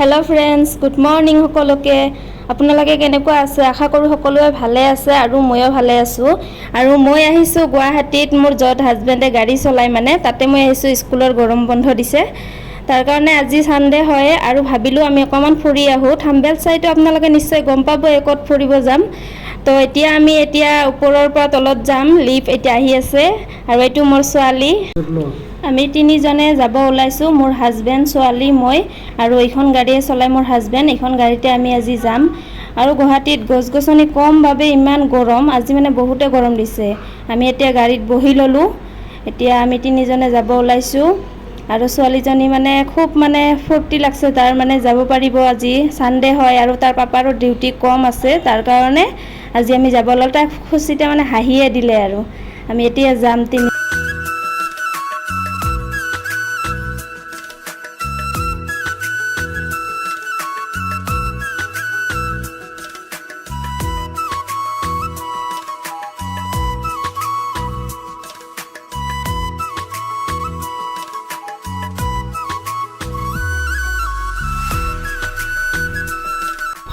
hello friends good morning सकलोके আপোনালোকে কেনেকুৱা আছে আশা কৰো সকলোৱে ভালে আছে আৰু ময়ো ভালে আছো আৰু মই আহিছো গুৱাহাটীত মোৰ যত হাজবেণ্ডে গাড়ী চলাই মানে তাতে মই আহিছো স্কুলৰ গৰম বন্ধ দিছে তাৰ কাৰণে আজি সানডে হয় আৰু ভাবিলো আমি অকমান ফুৰি আহো থাম্বেল চাইটো আপোনালোকে নিশ্চয় গম পাব একত ফুৰিব যাম তো এতিয়া আমি ওপৰৰ পৰা তলত যাম লিফট এতিয়া আহি আছে আৰু এটো মোৰ ছোৱালী আমি তিনিজনে যাব ওলাইছো মোৰ হাজবেণ্ড ছোৱালী মই আৰু এইখন গাড়ীয়ে চলাই মোৰ হাজবেণ্ড এইখন গাড়ীতে আমি আজি যাম আৰু গুৱাহাটীত গছ-গছনি কম বাবে ইমান গৰম আজি মানে বহুতে গৰম দিছে আমি এতিয়া গাড়ীত বহি ললো এতিয়া আমি তিনিজনে যাব ওলাইছো আৰু ছোৱালীজনী মানে খুব মানে ফূৰ্তি লাগছে তাৰ মানে যাব পাৰিব আজি সানডে হয় আৰু তাৰ পাপাৰো ডিউটি কম আছে তাৰ কাৰণে আজি আমি যাব ওলাল তাক খুচিতে মানে হাঁহিয়ে দিলে আৰু আমি এতিয়া যাম তিনি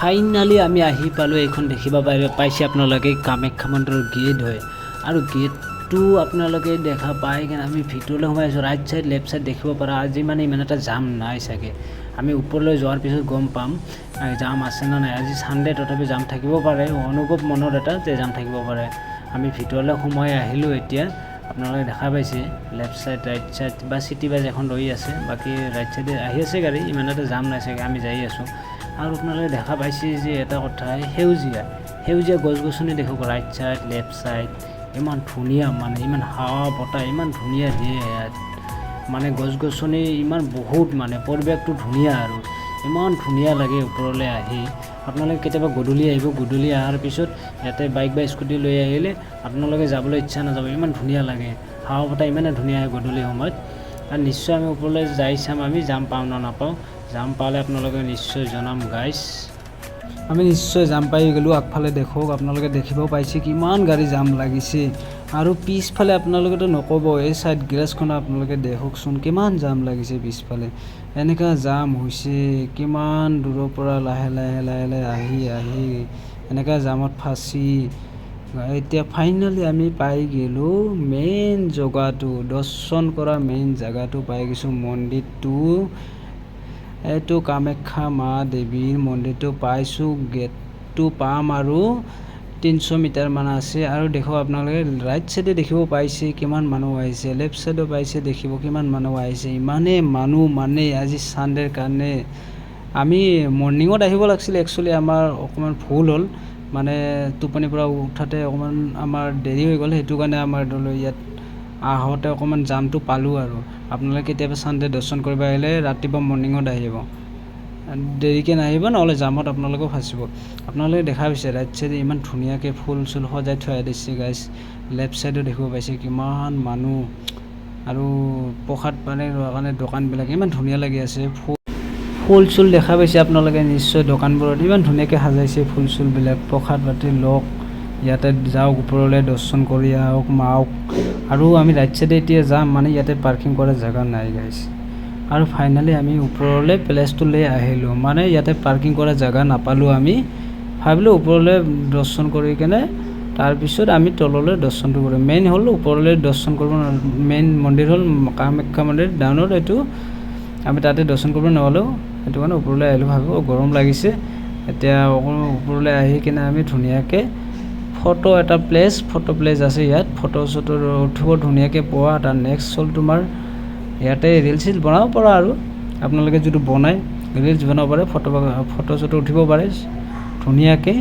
ফাইনালি আমি আহি পালোঁ এইখন দেখিব পাইছে আপোনালোকে কামাখ্যা মন্দিৰৰ গেট হয় আৰু গেটটো আপোনালোকে দেখা পাই কিনে আমি ভিতৰলৈ সোমাই আছোঁ ৰাইট চাইড লেফ্ট চাইড দেখিব পাৰা আজি মানে ইমান এটা জাম নাই চাগে আমি ওপৰলৈ যোৱাৰ পিছত গম পাম জাম আছে না নাই আজি সানডে তথাপি জাম থাকিব পাৰে অনুভৱ মনৰ এটা যে জাম থাকিব পাৰে আমি ভিতৰলৈ সোমাই আহিলোঁ এতিয়া আপোনালোকে দেখা পাইছে লেফ্ট চাইড ৰাইট চাইড বা চিটি বাছ এখন ৰৈ আছে বাকী ৰাইট চাইডে আহি আছে গাড়ী ইমান এটা জাম নাই চাগে আমি যাই আছোঁ আৰু আপোনালোকে দেখা পাইছে যে এটা কথা সেউজীয়া গছ-গছনি দেখক ৰাইট চাইড লেফ্ট চাইড ইমান ধুনীয়া মানে ইমান হাৱা বতাহ ইমান ধুনীয়া দিয়ে মানে গছ-গছনি ইমান বহুত মানে পৰিৱেশটো ধুনীয়া আৰু ইমান ধুনীয়া লাগে ওপৰলৈ আহি আপোনালোকে কেতিয়াবা গধূলি আহিব গধূলি অহাৰ পিছত ইয়াতে বাইক বা স্কুটি লৈ আহিলে আপোনালোকে যাবলৈ ইচ্ছা নাযাব ইমান ধুনীয়া লাগে হাৱা বতাহ ইমানে ধুনীয়া হয় গধূলি সময়ত আৰু নিশ্চয় আমি ওপৰলৈ যাই চাম আমি যাম পাওঁ না নাপাওঁ জাম পালে আপোনালোকে নিশ্চয় জনাম গাইছ আমি নিশ্চয় জাম পাই গ'লোঁ আগফালে দেখক আপোনালোকে দেখিব পাইছে কিমান গাড়ী জাম লাগিছে আৰু পিছফালে আপোনালোকেতো নক'ব এই চাইড গ্ৰেছখন আপোনালোকে দেখকচোন কিমান জাম লাগিছে পিছফালে এনেকুৱা জাম হৈছে কিমান দূৰৰ পৰা লাহে লাহে আহি এনেকুৱা জামত ফাঁচি এতিয়া ফাইনেলি আমি পাই গ'লোঁ মেইন জেগাটো দৰ্শন কৰা মেইন জেগাটো পাই গৈছোঁ মন্দিৰটো এইটো কামাখ্যা মা দেৱীৰ মন্দিৰটো পাইছোঁ গেটটো পাম আৰু 300 মিটাৰ মান আছে আৰু দেখো আপোনালোকে ৰাইট চাইডে দেখিব পাইছে কিমান মানুহ আহিছে লেফ্ট চাইডে পাইছে দেখিব কিমান মানুহ আহিছে ইমানে মানুহ মানে আজি সানডেৰ কাৰণে আমি মৰ্নিঙত আহিব লাগিছিল একচুৱেলি আমাৰ অকণমান ভুল হ'ল মানে টোপনিৰ পৰা উঠাতে অকণমান আমাৰ দেৰি হৈ গ'ল সেইটো কাৰণে আমাৰ ইয়াত আহোঁতে অকণমান জামটো পালোঁ আৰু আপোনালোকে কেতিয়াবা সানডে দৰ্শন কৰিব আহিলে ৰাতিপুৱা মৰ্নিঙত আহিব দেৰিকৈ নাহিব নহ'লে জামত আপোনালোকেও ফাঁচিব আপোনালোকে দেখা পাইছে ৰাইট চাইডে ইমান ধুনীয়াকৈ ফুল চুল সজাই থৈ দিছে গাইছ লেফ্ট চাইডো দেখিব পাইছে কিমান মানুহ আৰু প্ৰসাদ পানী লোৱাৰ কাৰণে দোকানবিলাক ইমান ধুনীয়া লাগি আছে ফুল চুল দেখা পাইছে আপোনালোকে নিশ্চয় দোকানবোৰত ইমান ধুনীয়াকৈ সাজাইছে ফুল চুলবিলাক প্ৰসাদ পাতি লওক ইয়াতে যাওক ওপৰলৈ দৰ্শন কৰি আহক মাওক আৰু আমি ৰাইট চাইডে এতিয়া যাম মানে ইয়াতে পাৰ্কিং কৰা জেগা নাই গাইছ আৰু ফাইনেলি আমি ওপৰলৈ প্লেচটোলৈ আহিলোঁ মানে ইয়াতে পাৰ্কিং কৰা জেগা নাপালোঁ আমি ভাবিলোঁ ওপৰলৈ দৰ্শন কৰি কেনে তাৰপিছত আমি তললৈ দৰ্শনটো কৰিম মেইন হ'ল ওপৰলৈ দৰ্শন কৰিব মেইন মন্দিৰ হ'ল কামাখ্যা মন্দিৰ ডাউনত এইটো আমি তাতে দৰ্শন কৰিব নহ'লেও সেইটো কাৰণে ওপৰলৈ আহিলোঁ ভাবিব গৰম লাগিছে এতিয়া ওপৰলৈ আহি কিনে আমি ধুনীয়াকৈ ফটো প্লেচ আছে ইয়াত ফটো চটো উঠিব ধুনীয়াকৈ পোৱা তাৰ নেক্সট হ'ল তোমাৰ ইয়াতে ৰিল চিল বনাব পৰা আৰু আপোনালোকে যিটো বনায় ৰিলছ বনাব পাৰে ফটো চটো উঠিব পাৰে ধুনীয়াকৈ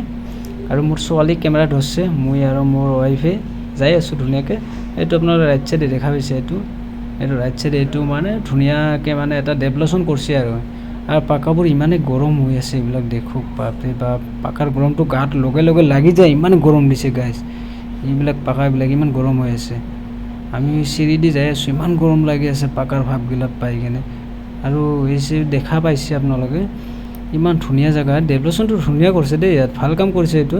আৰু মোৰ ছোৱালী কেমেৰা ধৰিছে মই আৰু মোৰ ৱাইফে যাই আছোঁ ধুনীয়াকৈ এইটো আপোনালোকে ৰাইট চাইডে দেখা পাইছে এইটো ৰাইট চাইডে এইটো মানে ধুনীয়াকৈ মানে এটা ডেভেলপমেণ্ট কৰিছে আৰু পাকাবোৰ ইমানেই গৰম হৈ আছে এইবিলাক দেখোঁ বাপৰে বাপ পাকাৰ গৰমটো গাত লগে লাগি যায় ইমান গৰম দিছে গাইছ এইবিলাক পাকাবিলাক ইমান গৰম হৈ আছে আমি চিৰি দি যাই আছোঁ ইমান গৰম লাগি আছে পাকাৰ ভাববিলাক পাই কিনে আৰু এই দেখা পাইছে আপোনালোকে ইমান ধুনীয়া জেগা ডেভেলপমেণ্টটো ধুনীয়া কৰিছে দেই ইয়াত ভাল কাম কৰিছে এইটো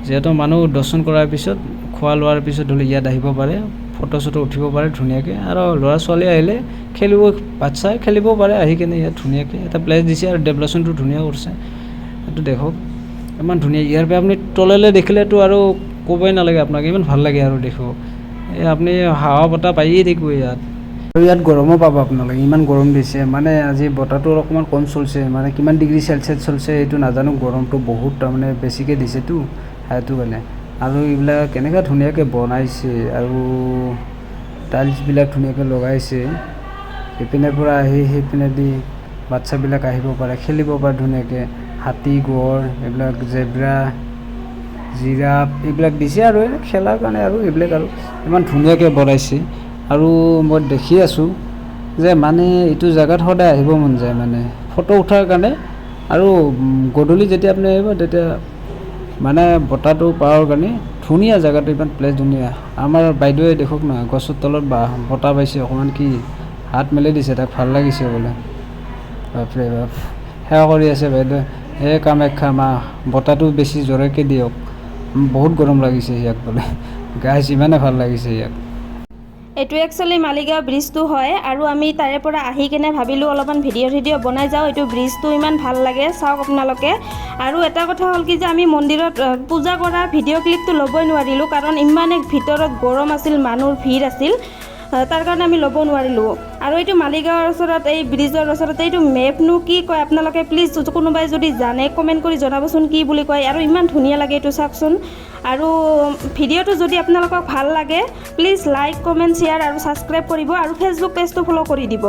যিহেতু মানুহ দৰ্শন কৰাৰ পিছত খোৱা লোৱাৰ পিছত হ'লে ইয়াত আহিব পাৰে ফটো চটো উঠিব পাৰে ধুনীয়াকৈ আৰু ল'ৰা ছোৱালী আহিলে খেলিব বাচ্ছাই খেলিব পাৰে আহি কিনে ইয়াত ধুনীয়াকৈ এটা প্লেচ দিছে আৰু ডেভেলপমেণ্টটো ধুনীয়া কৰিছে এইটো দেখক ইমান ধুনীয়া ইয়াৰ পৰা আপুনি তললৈ দেখিলেতো আৰু ক'বই নালাগে আপোনাক ইমান ভাল লাগে আৰু দেখক এই আপুনি হাৱা বতাহ পায়েই থাকিব ইয়াত আৰু ইয়াত গৰমো পাব আপোনালোকে ইমান গৰম দিছে মানে আজি বতাহটো অকণমান কম চলিছে মানে কিমান ডিগ্ৰী চেলচিয়াছ চলিছে এইটো নাজানো গৰমটো বহুত তাৰমানে বেছিকৈ দিছেতো সেইটো কাৰণে আৰু এইবিলাক কেনেকৈ ধুনীয়াকৈ বনাইছে আৰু টাইলছবিলাক ধুনীয়াকৈ লগাইছে ইপিনে পৰা আহি সেইপিনে দি বাচ্ছাবিলাক আহিব পাৰে খেলিব পাৰে ধুনীয়াকৈ হাতী গড় এইবিলাক জেব্ৰা জিৰাফ এইবিলাক দিছে আৰু খেলাৰ কাৰণে আৰু এইবিলাক আৰু ইমান ধুনীয়াকৈ বনাইছে আৰু মই দেখি আছোঁ যে মানে এইটো জেগাত সদায় আহিব মন যায় মানে ফটো উঠাৰ কাৰণে আৰু গধূলি যেতিয়া আপুনি আহিব তেতিয়া মানে বতাহটো পাৱাৰ কাৰণে ধুনীয়া জেগাটো ইমান প্লেচ ধুনীয়া আমাৰ বাইদেৱে দেখক না গছৰ তলত বতাহ পাইছে অকণমান কি হাত মেলি দিছে তাক ভাল লাগিছে বোলে বাপৰে বাপ সেৱা কৰি আছে বাইদেৱে হে কামাখ্যা মা বতাহটো বেছি জোৰেকৈ দিয়ক বহুত গৰম লাগিছে ইয়াক বোলে গাইছ ইমানে ভাল লাগিছে ইয়াক এইটো একচুৱেলি মালিগাঁও ব্ৰিজটো হয় আৰু আমি তাৰে পৰা আহি কিনে ভাবিলোঁ অলপমান ভিডিঅ' বনাই যাওঁ এইটো ব্ৰিজটো ইমান ভাল লাগে চাওক আপোনালোকে আৰু এটা কথা হ'ল কি যে আমি মন্দিৰত পূজা কৰা ভিডিঅ' ক্লিপটো ল'বই নোৱাৰিলোঁ কাৰণ ইমানে ভিতৰত গৰম আছিল মানুহৰ ভিৰ আছিল তাৰ কাৰণে আমি ল'ব নোৱাৰিলোঁ আৰু এইটো মালিগাঁৱৰ ওচৰত এই ব্ৰিজৰ ওচৰত এইটো মেপনো কি কয় আপোনালোকে প্লিজ কোনোবাই যদি জানে কমেণ্ট কৰি জনাবচোন কি বুলি কয় আৰু ইমান ধুনীয়া লাগে এইটো চাওকচোন আৰু ভিডিঅ'টো যদি আপোনালোকক ভাল লাগে প্লিজ লাইক কমেণ্ট শ্বেয়াৰ আৰু ছাবস্ক্ৰাইব কৰিব আৰু ফেচবুক পেজটো ফ'ল' কৰি দিব